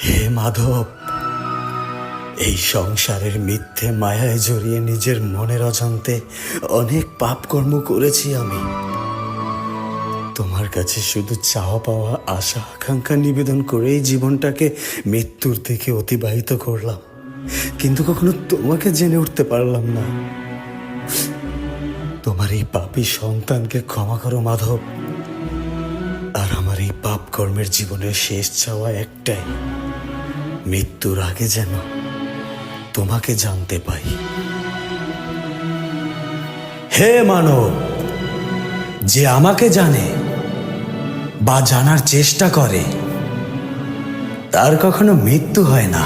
হে মাধব, এই সংসারের মিথ্যে মায়ায় জড়িয়ে নিজের মনের অজান্তে অনেক পাপ কর্ম করেছি আমি। তোমার কাছে শুধু চাওয়া পাওয়া আশা আকাঙ্ক্ষা নিবেদন করেই জীবনটাকে মৃত্যুর দিকে অতিবাহিত করলাম, কিন্তু কখনো তোমাকে জেনে উঠতে পারলাম না। তোমার এই পাপী সন্তানকে ক্ষমা করো মাধব। আর আমার এই পাপ কর্মের জীবনের শেষ চাওয়া একটাই, মৃত্যুর আগে যেন তোমাকে জানতে পাই। হে মানব, যে আমাকে জানে বা জানার চেষ্টা করে তার কখনো মৃত্যু হয় না।